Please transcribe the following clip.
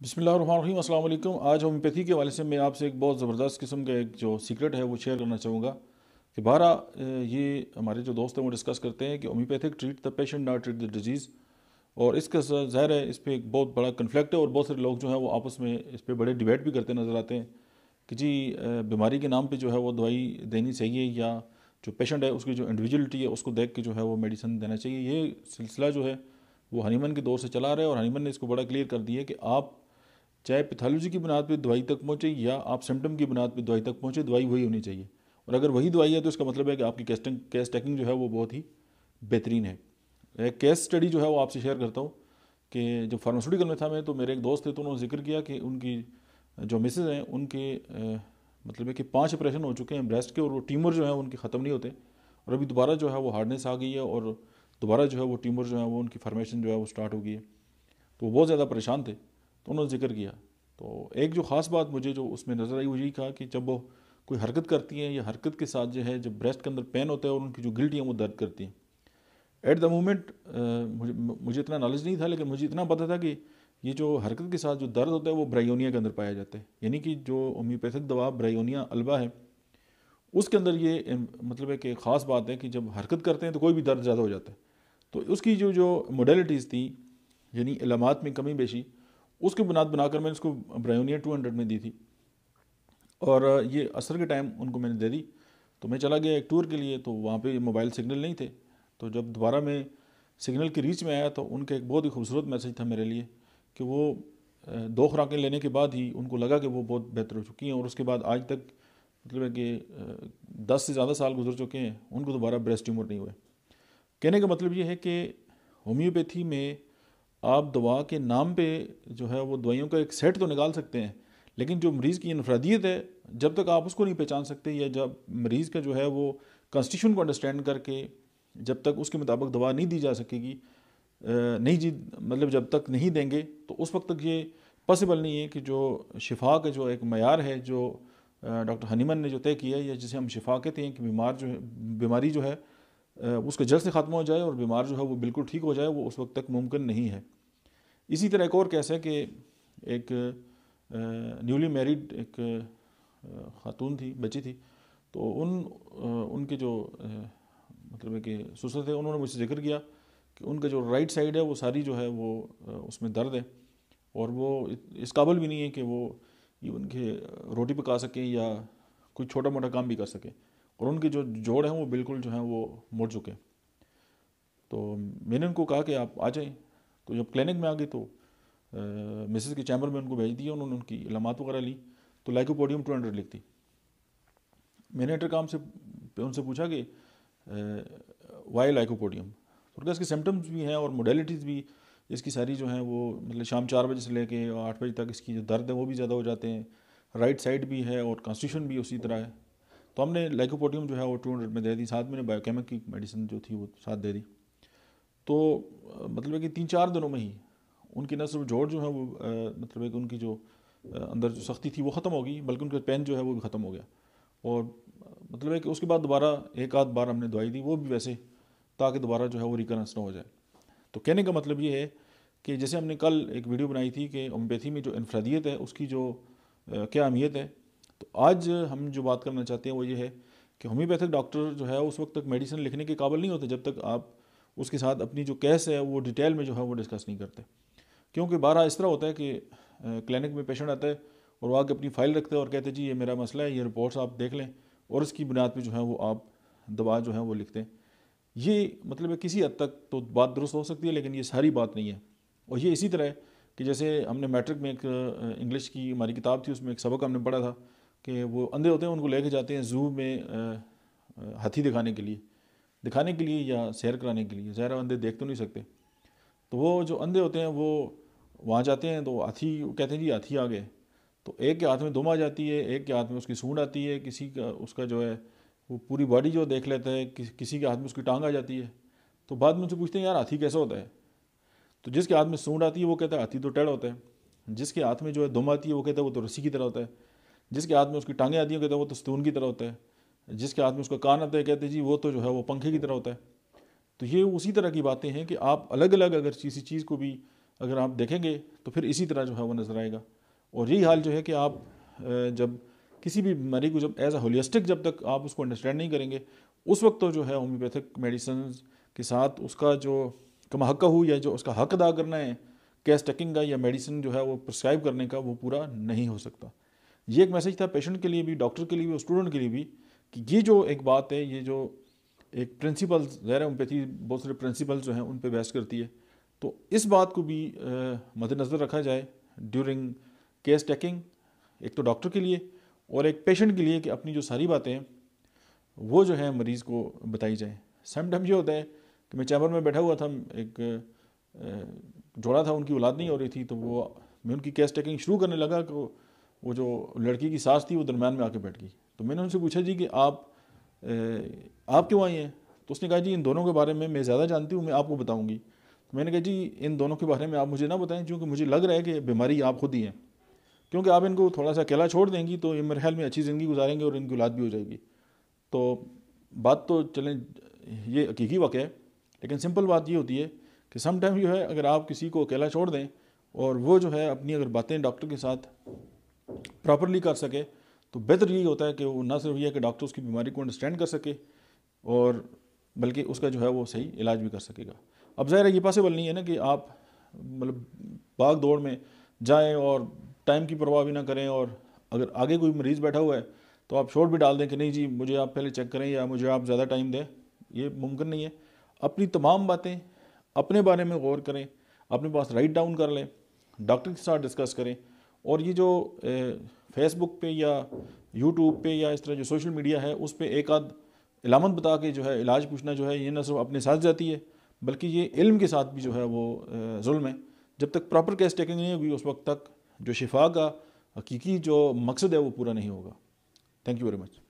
बिस्मिल्लाहिर्रहमानिर्रहीम, अस्सलाम वालेकुम। आज होम्योपैथी के हवाले से मैं आपसे एक बहुत ज़बरदस्त किस्म का एक जो सीक्रेट है वो शेयर करना चाहूँगा कि ये हमारे जो दोस्त हैं वो डिस्कस करते हैं कि homeopathic treat the patient not treat the disease. और इसका ज़ाहिर है इस पर एक बहुत बड़ा कन्फ्लिक्ट है और बहुत सारे लोग जो हैं वो आपस में इस पर बड़े डिबेट भी करते नज़र आते हैं कि जी बीमारी के नाम पर जो है वो दवाई देनी चाहिए या जो पेशेंट है उसकी जो इंडिविजुअलिटी है उसको देख के जो है वो मेडिसिन देना चाहिए। ये सिलसिला जो है वो हनीमन के दौर से चला रहा है और हनीमन ने इसको बड़ा क्लियर कर दिया कि आप चाहे पैथोलॉजी की बुनियाद पे दवाई तक पहुँचे या आप सिम्टम की बुनियाद पे दवाई तक पहुँचे, दवाई वही होनी चाहिए। और अगर वही दवाई है तो इसका मतलब है कि आपकी केस टेकिंग जो है वो बहुत ही बेहतरीन है। एक केस स्टडी जो है वो आपसे शेयर करता हूँ कि जब फार्मास्यूटिकल में था मैं, तो मेरे एक दोस्त थे तो उन्होंने जिक्र किया कि उनकी जो मिसेज हैं उनके मतलब है कि 5 ऑपरेशन हो चुके हैं ब्रेस्ट के और वो ट्यूमर जो है उनके ख़त्म नहीं होते और अभी दोबारा जो है वो हार्डनेस आ गई है और दोबारा जो है वो ट्यूमर जो है वो उनकी फॉर्मेशन जो है वो स्टार्ट हो गई है। तो वो बहुत ज़्यादा परेशान थे तो उन्होंने जिक्र किया। तो एक जो ख़ास बात मुझे जो उसमें नज़र आई वो यही कहा कि जब वो कोई हरकत करती हैं या हरकत के साथ जो है जब ब्रेस्ट के अंदर पेन होता है और उनकी जो गिल्टी है वो दर्द करती हैं। एट द मोमेंट मुझे मुझे इतना नॉलेज नहीं था, लेकिन मुझे इतना पता था कि ये जो हरकत के साथ जो दर्द होता है वो ब्रायोनिया के अंदर पाया जाता है। यानी कि जो होम्योपैथिक दवा ब्रायोनिया अल्बा है उसके अंदर ये मतलब है कि ख़ास बात है कि जब हरकत करते हैं तो कोई भी दर्द ज़्यादा हो जाता है। तो उसकी जो जो मोडेलिटीज़ थी यानी इलामात में कमी बेशी, उसकी बुनियाद बनाकर मैंने उसको ब्रायोनिया 200 में दी थी और ये असर के टाइम उनको मैंने दे दी। तो मैं चला गया एक टूर के लिए, तो वहाँ पे मोबाइल सिग्नल नहीं थे। तो जब दोबारा मैं सिग्नल के रीच में आया तो उनका एक बहुत ही खूबसूरत मैसेज था मेरे लिए कि वो 2 खुराकें लेने के बाद ही उनको लगा कि वो बहुत बेहतर हो चुकी हैं और उसके बाद आज तक मतलब है कि 10 से ज़्यादा साल गुजर चुके हैं, उनको दोबारा ब्रेस्ट ट्यूमर नहीं हुए। कहने का मतलब ये है कि होम्योपैथी में आप दवा के नाम पे जो है वो दवाइयों का एक सेट तो निकाल सकते हैं, लेकिन जो मरीज़ की इनफरादियत है जब तक आप उसको नहीं पहचान सकते या जब मरीज़ का जो है वो कॉन्स्टिट्यूशन को अंडरस्टैंड करके जब तक उसके मुताबिक दवा नहीं दी जा सकेगी, नहीं जी मतलब जब तक नहीं देंगे तो उस वक्त तक ये पॉसिबल नहीं है कि जो शिफा का जो एक मयार है जो डॉक्टर हनीमन ने जो तय किया है या जिसे हम शिफा कहते हैं कि बीमारी जो है उसका जड़ से ख़त्म हो जाए और बीमार जो है वो बिल्कुल ठीक हो जाए, वो उस वक्त तक मुमकिन नहीं है। इसी तरह एक और केस है कि एक न्यूली मैरिड एक खातून थी, बच्ची थी। तो उनके जो मतलब है कि ससुर थे, उन्होंने मुझसे जिक्र किया कि उनका जो राइट साइड है वो सारी जो है वो उसमें दर्द है और वो इस काबिल भी नहीं है कि वो इवन के रोटी पका सकें या कोई छोटा मोटा काम भी कर सकें और उनके जो जोड़ हैं वो बिल्कुल जो हैं वो मुड़ चुके हैं। तो मैंने उनको कहा कि आप आ जाएं। तो जब क्लिनिक में आ गए तो मिसेस के चैम्बर में उनको भेज दिया, उन्होंने उनकी इलामात वगैरह ली तो लाइकोपोडियम 200 लिख दी। मैंने इंटरकॉम से उनसे पूछा कि वाई लाइकोपोडियम, तो उनका इसके सिम्टम्स भी हैं और मोडेलिटीज़ भी इसकी सारी जो हैं वो मतलब शाम 4 बजे से लेके 8 बजे तक इसकी जो दर्द है वो भी ज़्यादा हो जाते हैं, राइट साइड भी है और कॉन्स्टिट्यूशन भी उसी तरह है। तो हमने लाइकोपोडियम जो है वो 200 में दे दी, साथ में बायोकेमिक की मेडिसिन जो थी वो साथ दे दी। तो मतलब है कि 3-4 दिनों में ही उनकी न सिर्फ जोड़ जो है वो मतलब है कि उनकी जो अंदर जो सख्ती थी वो ख़त्म हो गई, बल्कि उनका पेन जो है वो भी ख़त्म हो गया। और मतलब है कि उसके बाद दोबारा एक आध बार हमने दवाई दी, वो भी वैसे ताकि दोबारा जो है वो रिकरेंस ना हो जाए। तो कहने का मतलब ये है कि जैसे हमने कल एक वीडियो बनाई थी कि होम्योपैथी में जो इनफरादियत है उसकी जो क्या अहमियत है, तो आज हम जो बात करना चाहते हैं वो ये है कि होम्योपैथिक डॉक्टर जो है उस वक्त तक मेडिसिन लिखने के काबिल नहीं होते जब तक आप उसके साथ अपनी जो केस है वो डिटेल में जो है वो डिस्कस नहीं करते। क्योंकि बारह इस तरह होता है कि क्लिनिक में पेशेंट आता है और वो आके अपनी फ़ाइल रखते हैं और कहते हैं जी ये मेरा मसला है, ये रिपोर्ट्स आप देख लें और इसकी बुनियाद पे जो है वो आप दवा जो है वो लिखते हैं। ये मतलब है किसी हद तक तो बात दुरुस्त हो सकती है, लेकिन ये सारी बात नहीं है। और ये इसी तरह है कि जैसे हमने मैट्रिक में एक इंग्लिश की हमारी किताब थी, उसमें एक सबक हमने पढ़ा था कि वो अंधे होते हैं उनको लेके जाते हैं ज़ू में हाथी दिखाने के लिए या सैर कराने के लिए। ज़ाहिर है अंधे देख तो नहीं सकते, तो वो जो अंधे होते हैं वो वहाँ जाते हैं तो हाथी कहते हैं जी हाथी आ गए। तो एक के हाथ में दुम आ जाती है, एक के हाथ में उसकी सूंड आती है, किसी का उसका जो है वो पूरी बॉडी जो देख लेता है, किसी के हाथ में उसकी टांग आ जाती है। तो बाद में उनसे पूछते हैं यार हाथी कैसा होता है, तो जिसके हाथ में सूंड आती है वो कहता है हाथी तो टेढ़ा होता है, जिसके हाथ में जो है दुम आती है वो कहता है वो तो रस्सी की तरह होता है, जिसके हाथ में उसकी टांगें आती हैं कहता है वो तो स्तून की तरह होता है, जिसके हाथ में उसका कान आता है कहते हैं जी वो तो जो है वो पंखे की तरह होता है। तो ये उसी तरह की बातें हैं कि आप अलग अलग अगर किसी चीज़ को भी अगर आप देखेंगे तो फिर इसी तरह जो है वो नज़र आएगा। और यही हाल जो है कि आप जब किसी भी बीमारी को जब एज अ होलिस्टिक जब तक आप उसको अंडरस्टैंड नहीं करेंगे, उस वक्त तो जो है होम्योपैथिक मेडिसिन के साथ उसका जो कमाहक्का हो या जो उसका हक अदा करना है केस टेकिंग का या मेडिसिन जो है वो प्रिस्क्राइब करने का, वो पूरा नहीं हो सकता। ये एक मैसेज था पेशेंट के लिए भी, डॉक्टर के लिए भी और स्टूडेंट के लिए भी, कि ये जो एक बात है, ये जो एक प्रिंसिपल्स, ज़ाहिर है होम्योपैथी बहुत सारे प्रिंसिपल्स जो हैं उन पे बहस करती है, तो इस बात को भी मद्देनज़र रखा जाए ड्यूरिंग केस टेकिंग, एक तो डॉक्टर के लिए और एक पेशेंट के लिए, कि अपनी जो सारी बातें हैं वो जो है मरीज़ को बताई जाए। समटाइम ये होता है कि मैं चैम्बर में बैठा हुआ था, एक जोड़ा था, उनकी औलाद नहीं हो रही थी, तो मैं उनकी केस टेकिंग शुरू करने लगा कि वो जो लड़की की सास थी वो दरम्यान में आके बैठ गई। तो मैंने उनसे पूछा जी कि आप क्यों आई हैं? तो उसने कहा जी इन दोनों के बारे में मैं ज़्यादा जानती हूँ, मैं आपको बताऊँगी। तो मैंने कहा जी इन दोनों के बारे में आप मुझे ना बताएं, क्योंकि मुझे लग रहा है कि बीमारी आप खुद ही हैं, क्योंकि आप इनको थोड़ा सा अकेला छोड़ देंगी तो ये मेरे ख्याल में अच्छी ज़िंदगी गुजारेंगे और इनकी औलाद भी हो जाएगी। तो बात तो चलें ये हकीकी वाक़ है, लेकिन सिंपल बात ये होती है कि सम टाइम जो है अगर आप किसी को अकेला छोड़ दें और वो जो है अपनी अगर बातें डॉक्टर के साथ प्रॉपरली कर सके, तो बेहतर यही होता है कि वो ना सिर्फ ये है कि डॉक्टर उसकी बीमारी को अंडरस्टैंड कर सके, और बल्कि उसका जो है वो सही इलाज भी कर सकेगा। अब ज़ाहिर है ये पॉसिबल नहीं है ना कि आप मतलब भाग दौड़ में जाएं और टाइम की परवाह भी ना करें, और अगर आगे कोई मरीज़ बैठा हुआ है तो आप शॉर्ट भी डाल दें कि नहीं जी मुझे आप पहले चेक करें या मुझे आप ज़्यादा टाइम दें। ये मुमकिन नहीं है। अपनी तमाम बातें अपने बारे में गौर करें, अपने पास राइट डाउन कर लें, डॉक्टर के साथ डिस्कस करें। और ये जो फेसबुक पे या यूट्यूब पे या इस तरह जो सोशल मीडिया है उस पर एक आध इलामत बता के जो है इलाज पूछना जो है, ये न सिर्फ अपने साथ जाती है बल्कि ये इल्म के साथ भी जो है वो जुल्म है। जब तक प्रॉपर केस टेकिंग नहीं होगी उस वक्त तक जो शिफा का हकीकी जो मकसद है वो पूरा नहीं होगा। Thank you very much.